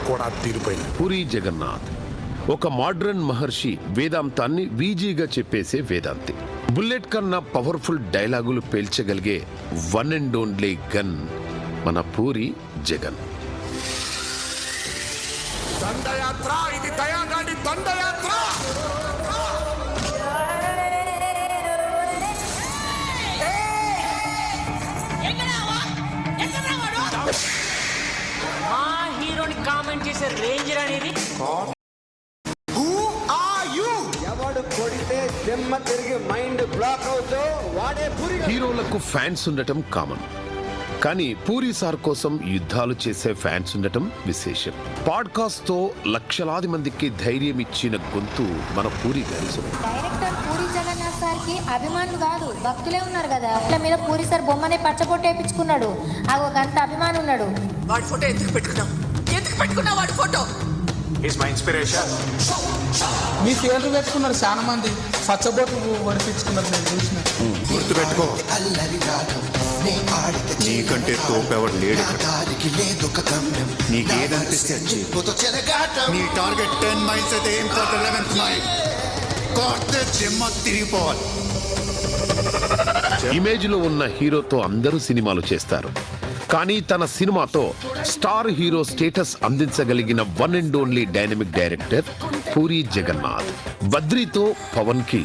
కూడా తీరిపోయింది. పూరి జగన్నాథ్ ఒక మోడ్రన్ మహర్షి, వేదాంతాన్ని వీజీగా చెప్పేసే వేదాంతి. బుల్లెట్ కన్నా పవర్ఫుల్ డైలాగులు పేల్చగలిగే వన్ అండ్ ఓన్లీ గన్ మన పూరి జగన్. దండయాత్ర, ఇది దయాగాడి దండయాత్ర. మా హీరోని కామెంట్ చేసే రేంజ్ అనేది. ఎవడు కొడితే దిమ్మ తిరిగి మైండ్ బ్లాక్ అవుతో వాడే పూరి. హీరోలకు ఫ్యాన్స్ ఉండటం కామన్, కానీ పూరి సార్ కోసం యుద్ధాలు చేసే ఫ్యాన్స్ ఉండటం విశేషం. పాడ్కాస్ట్ తో లక్షలాది మందికి ధైర్యం ఇచ్చిన గొంతు మన పూరి గారి సొంతం. డైరెక్టర్ పూరి జగన్నాథ్ సార్ కి అభిమానులు కాదు భక్తులే ఉన్నారు కదా. అట్ల మీద పూరి సార్ బొమ్మనే పచ్చబొట్టు వేయించుకున్నాడు. ఆ ఒక గంట అభిమానం ఉన్నాడు. వాడి ఫోటో ఎందుకు పెట్టుకున్నావు వాడి photo? Is my inspiration. Me theatre పెట్టుకున్నారు చాలా మంది, పచ్చబొట్లు వడిపించుకున్నారు, నేను చూసిన. గుర్తుపెట్టుకో, నీకంటే తోపెవడు లేడు. నీకేదనిపిస్తే నీ టార్గెట్ 10 మైల్స్ అయితే ఏం ఫర్ 11th మైల్ కొడితే జిమ్మ తిరిగిపోవాలి. ఇమేజ్ లో ఉన్న హీరోతో అందరూ సినిమాలు చేస్తారు, కానీ తన సినిమాతో స్టార్ హీరో స్టేటస్ అందించగలిగిన one and only dynamic director Puri Jagannadh. బద్రీతో పవన్ కి,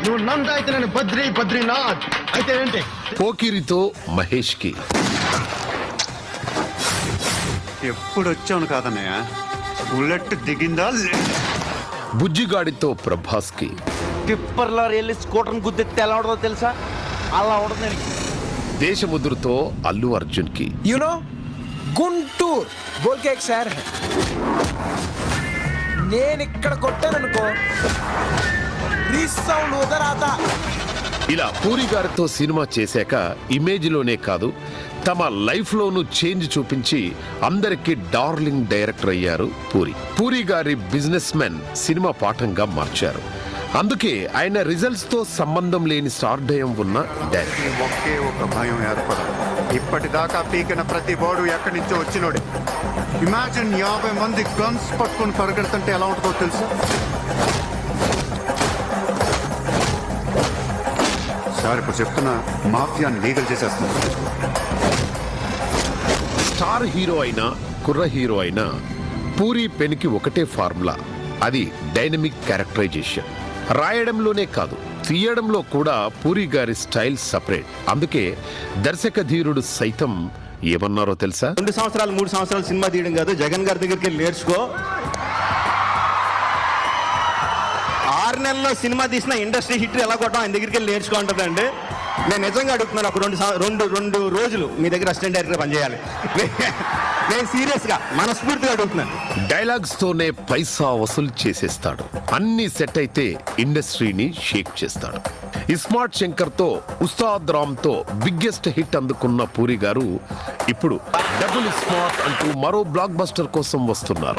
నువ్వు నంద అయితే నేను బద్రీనాథ్ అయితే ఏంటి? పోకిరితో మహేష్ కి, ఎప్పుడు వచ్చాను కాదన్నయ్య, బుల్లెట్ దిగిందా? బుజ్జిగాడితో ప్రభాస్ కి, టిప్పర్లో వెళ్ళి స్కూటర్ని గుద్దితే ఎలా ఉండదో తెలుసా? అలా ఉండదు. దేశముద్రుతో అల్లు అర్జున్ కి, యూనో గుంటూరు బోల్కే సార్, నేను ఇక్కడ కొట్టాననుకో రీసౌండ్ ఉదరాత. ఇలా పూరి గారితో సినిమా చేశాక ఇమేజ్ లోనే కాదు తమ లైఫ్ లోనూ చేంజ్ చూపించి అందరికీ డార్లింగ్ డైరెక్టర్ అయ్యారు పూరి. పూరి గారి బిజినెస్ మెన్ సినిమా పాఠంగా మార్చారు. అందుకే ఆయన రిజల్ట్స్ తో సంబంధం లేని స్టార్డయం ఉన్న డైరెక్టర్. ఒకే ఒక భయం ఏర్పడదు. ఇప్పటిదాకా పీకిన ప్రతి బోర్డు ఎక్కడి నుంచో వచ్చినోడే. ఇమాజిన్ 50 మంది గన్స్ పట్టుకుని పరిగెడుతుంటే ఎలా ఉంటుందో తెలుసా? సార్ ఇప్పుడు చెప్తున్నా, మాఫియాని లీగల్ చేసేస్తున్నారు. స్టార్ హీరో అయినా కుర్ర హీరో అయినా పూరి పెన్కి ఒకటే ఫార్ములా, అది డైనమిక్ క్యారెక్టరైజేషన్. రాయడంలోనే కాదు తీయడంలో కూడా పూరి గారి స్టైల్ సపరేట్. అందుకే దర్శక ధీరుడు సైతం ఏమన్నారో తెలుసా? 2 సంవత్సరాలు 3 సంవత్సరాలు సినిమా తీయడం కాదు, జగన్ గారి దగ్గరికి వెళ్ళి నేర్చుకో. 6 నెలల్లో సినిమా తీసిన ఇండస్ట్రీ హిట్ ఎలా కొట్టడం ఆయన దగ్గరికి వెళ్ళి నేర్చుకో ఉంటుందండి. నేను నిజంగా అడుగుతున్నాను, ఒక 2 రోజులు మీ దగ్గర అసిస్టెంట్ డైరెక్టర్ పనిచేయాలి. నేను సీరియస్ గా మనస్ఫూర్తిగా అడుగుతున్నాను. డైలాగ్స్ తోనే పైసా వసూలు చేసేస్తాడు. అన్ని సెట్ అయితే ఇండస్ట్రీని షేక్ చేస్తాడు. ఇస్మార్ట్ శంకర్ తో, ఉస్తాద్ రామ్ తో బిగ్గెస్ట్ హిట్ అందుకున్న పూరి గారు ఇప్పుడు డబుల్ స్మార్ట్ అంటూ మరో బ్లాక్ బస్టర్ కోసం వస్తున్నారు.